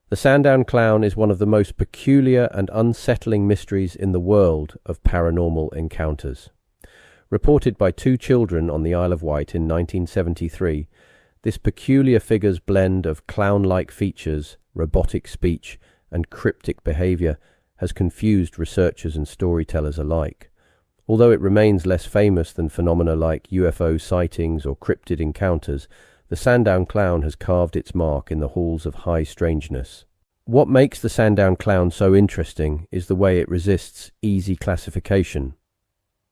The Sandown Clown is one of the most peculiar and unsettling mysteries in the world of paranormal encounters. Reported by two children on the Isle of Wight in 1973, this peculiar figure's blend of clown-like features, robotic speech, and cryptic behavior has confused researchers and storytellers alike. Although it remains less famous than phenomena like UFO sightings or cryptid encounters, the Sandown Clown has carved its mark in the halls of high strangeness. What makes the Sandown Clown so interesting is the way it resists easy classification.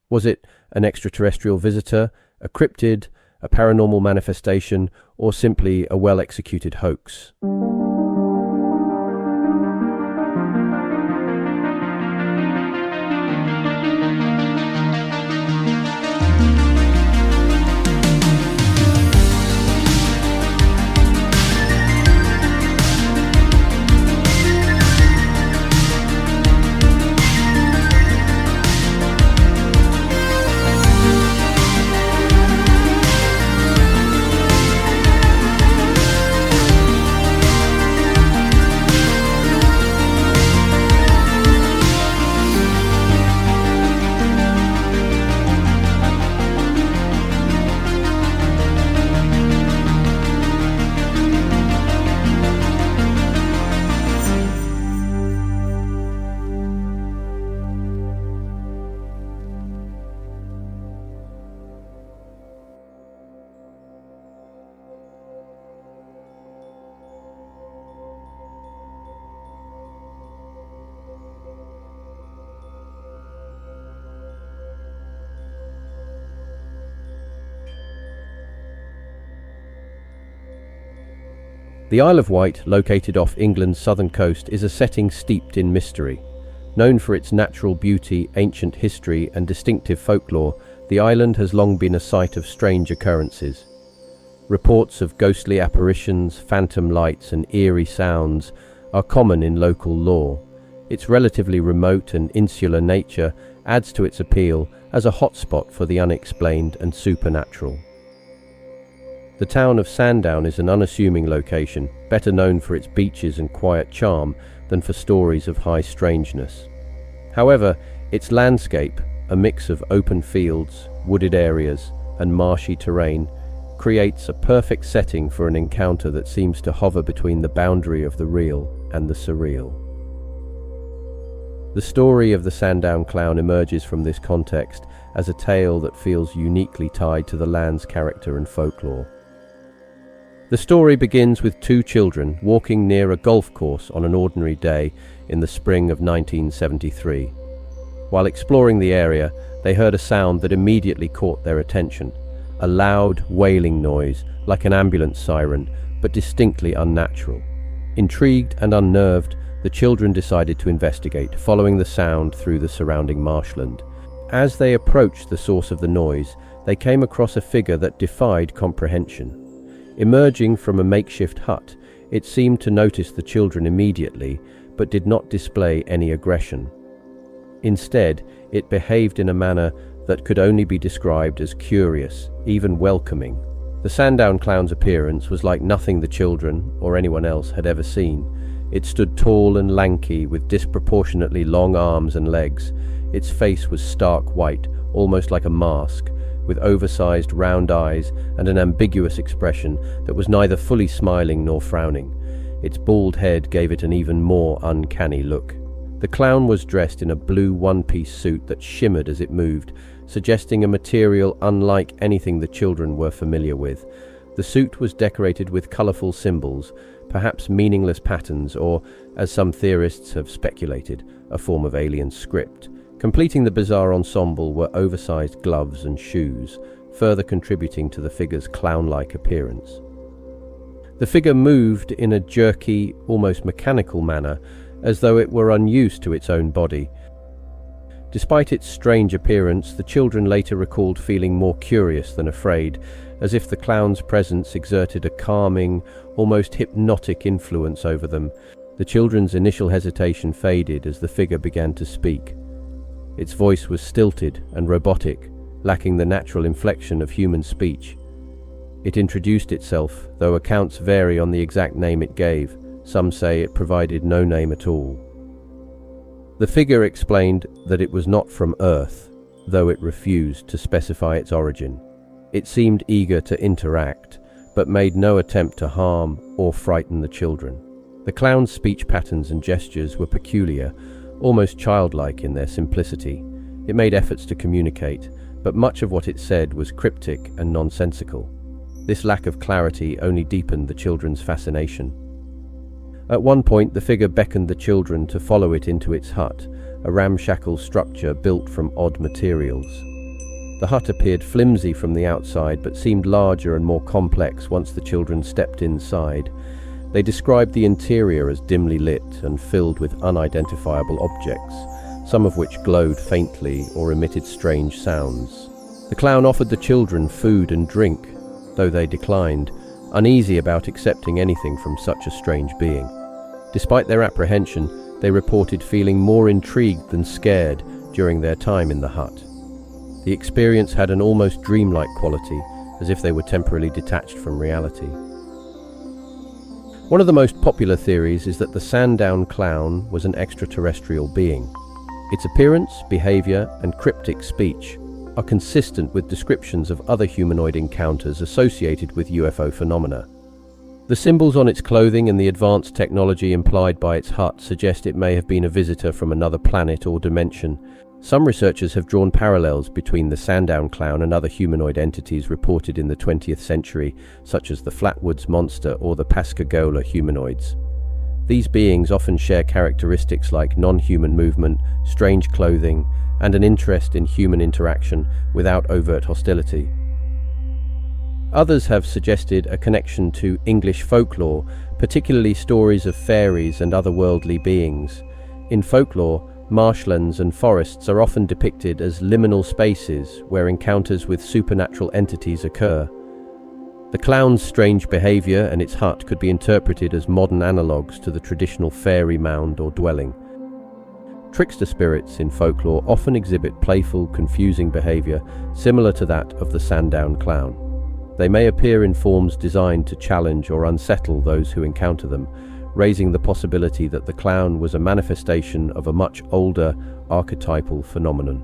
Was it an extraterrestrial visitor, a cryptid, a paranormal manifestation, or simply a well-executed hoax? The Isle of Wight, located off England's southern coast, is a setting steeped in mystery. Known for its natural beauty, ancient history, and distinctive folklore, the island has long been a site of strange occurrences. Reports of ghostly apparitions, phantom lights, and eerie sounds are common in local lore. Its relatively remote and insular nature adds to its appeal as a hotspot for the unexplained and supernatural. The town of Sandown is an unassuming location, better known for its beaches and quiet charm than for stories of high strangeness. However, its landscape, a mix of open fields, wooded areas, and marshy terrain, creates a perfect setting for an encounter that seems to hover between the boundary of the real and the surreal. The story of the Sandown Clown emerges from this context as a tale that feels uniquely tied to the land's character and folklore. The story begins with two children walking near a golf course on an ordinary day in the spring of 1973. While exploring the area, they heard a sound that immediately caught their attention, a loud, wailing noise like an ambulance siren, but distinctly unnatural. Intrigued and unnerved, the children decided to investigate, following the sound through the surrounding marshland. As they approached the source of the noise, they came across a figure that defied comprehension. Emerging from a makeshift hut, it seemed to notice the children immediately, but did not display any aggression. Instead, it behaved in a manner that could only be described as curious, even welcoming. The Sandown Clown's appearance was like nothing the children, or anyone else, had ever seen. It stood tall and lanky, with disproportionately long arms and legs. Its face was stark white, almost like a mask, with oversized round eyes and an ambiguous expression that was neither fully smiling nor frowning. Its bald head gave it an even more uncanny look. The clown was dressed in a blue one-piece suit that shimmered as it moved, suggesting a material unlike anything the children were familiar with. The suit was decorated with colorful symbols, perhaps meaningless patterns, or, as some theorists have speculated, a form of alien script. Completing the bizarre ensemble were oversized gloves and shoes, further contributing to the figure's clown-like appearance. The figure moved in a jerky, almost mechanical manner, as though it were unused to its own body. Despite its strange appearance, the children later recalled feeling more curious than afraid, as if the clown's presence exerted a calming, almost hypnotic influence over them. The children's initial hesitation faded as the figure began to speak. Its voice was stilted and robotic, lacking the natural inflection of human speech. It introduced itself, though accounts vary on the exact name it gave: Some say it provided no name at all. The figure explained that it was not from Earth, though it refused to specify its origin. It seemed eager to interact, but made no attempt to harm or frighten the children. The clown's speech patterns and gestures were peculiar, almost childlike in their simplicity. It made efforts to communicate, but much of what it said was cryptic and nonsensical. This lack of clarity only deepened the children's fascination. At one point, the figure beckoned the children to follow it into its hut, a ramshackle structure built from odd materials. The hut appeared flimsy from the outside, but seemed larger and more complex once the children stepped inside. They described the interior as dimly lit and filled with unidentifiable objects, some of which glowed faintly or emitted strange sounds. The clown offered the children food and drink, though they declined, uneasy about accepting anything from such a strange being. Despite their apprehension, they reported feeling more intrigued than scared during their time in the hut. The experience had an almost dreamlike quality, as if they were temporarily detached from reality. One of the most popular theories is that the Sandown Clown was an extraterrestrial being. Its appearance, behavior, and cryptic speech are consistent with descriptions of other humanoid encounters associated with UFO phenomena. The symbols on its clothing and the advanced technology implied by its hut suggest it may have been a visitor from another planet or dimension. Some researchers have drawn parallels between the Sandown Clown and other humanoid entities reported in the 20th century, such as the Flatwoods Monster or the Pascagoula humanoids. These beings often share characteristics like non-human movement, strange clothing, and an interest in human interaction without overt hostility. Others have suggested a connection to English folklore, particularly stories of fairies and otherworldly beings. In folklore, marshlands and forests are often depicted as liminal spaces where encounters with supernatural entities occur. The clown's strange behavior and its hut could be interpreted as modern analogues to the traditional fairy mound or dwelling. Trickster spirits in folklore often exhibit playful, confusing behavior similar to that of the Sandown Clown. They may appear in forms designed to challenge or unsettle those who encounter them, raising the possibility that the clown was a manifestation of a much older, archetypal phenomenon.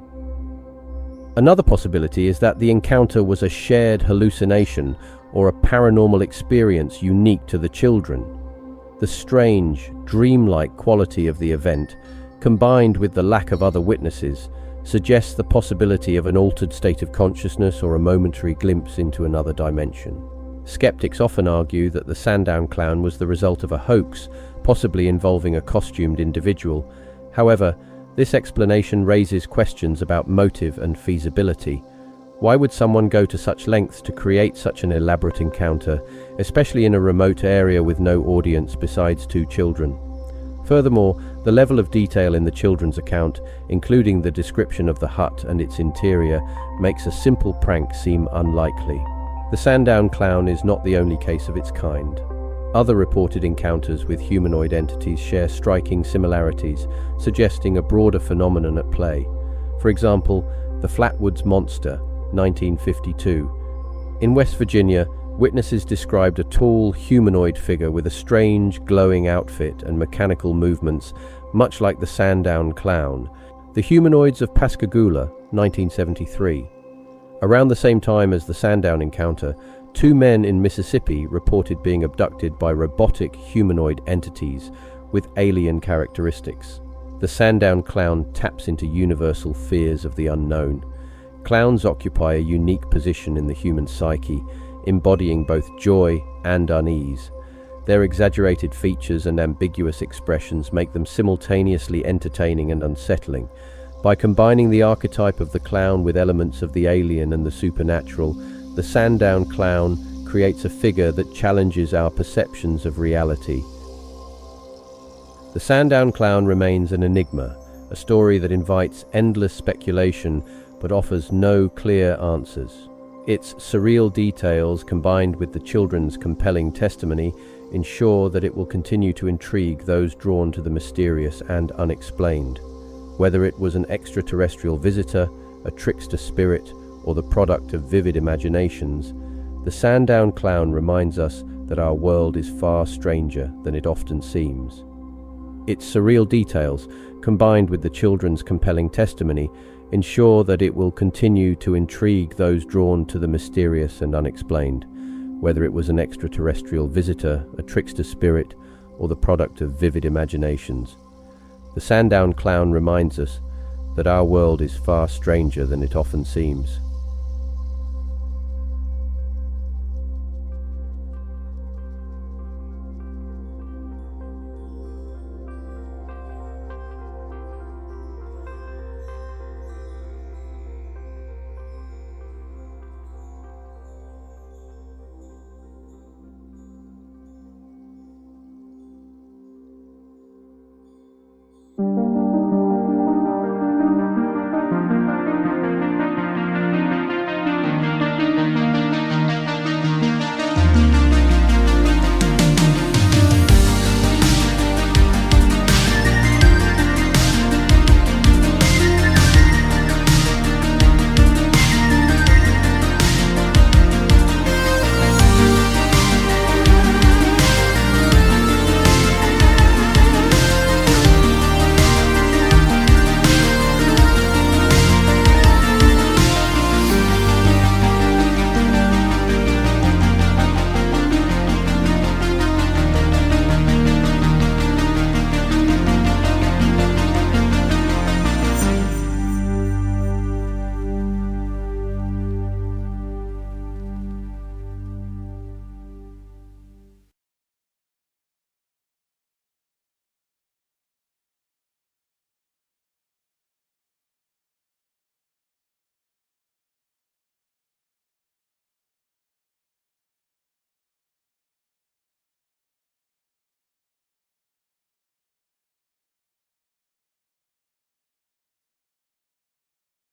Another possibility is that the encounter was a shared hallucination or a paranormal experience unique to the children. The strange, dreamlike quality of the event, combined with the lack of other witnesses, suggests the possibility of an altered state of consciousness or a momentary glimpse into another dimension. Skeptics often argue that the Sandown Clown was the result of a hoax, possibly involving a costumed individual. However, this explanation raises questions about motive and feasibility. Why would someone go to such lengths to create such an elaborate encounter, especially in a remote area with no audience besides two children? Furthermore, the level of detail in the children's account, including the description of the hut and its interior, makes a simple prank seem unlikely. The Sandown Clown is not the only case of its kind. Other reported encounters with humanoid entities share striking similarities, suggesting a broader phenomenon at play. For example, the Flatwoods Monster, 1952. In West Virginia, witnesses described a tall, humanoid figure with a strange, glowing outfit and mechanical movements, much like the Sandown Clown. The Humanoids of Pascagoula, 1973. Around the same time as the Sandown encounter, two men in Mississippi reported being abducted by robotic humanoid entities with alien characteristics. The Sandown Clown taps into universal fears of the unknown. Clowns occupy a unique position in the human psyche, embodying both joy and unease. Their exaggerated features and ambiguous expressions make them simultaneously entertaining and unsettling. By combining the archetype of the clown with elements of the alien and the supernatural, the Sandown Clown creates a figure that challenges our perceptions of reality. The Sandown Clown remains an enigma, a story that invites endless speculation but offers no clear answers. Its surreal details, combined with the children's compelling testimony, ensure that it will continue to intrigue those drawn to the mysterious and unexplained. Whether it was an extraterrestrial visitor, a trickster spirit, or the product of vivid imaginations, the Sandown Clown reminds us that our world is far stranger than it often seems. Its surreal details, combined with the children's compelling testimony, ensure that it will continue to intrigue those drawn to the mysterious and unexplained, whether it was an extraterrestrial visitor, a trickster spirit, or the product of vivid imaginations. The Sandown Clown reminds us that our world is far stranger than it often seems.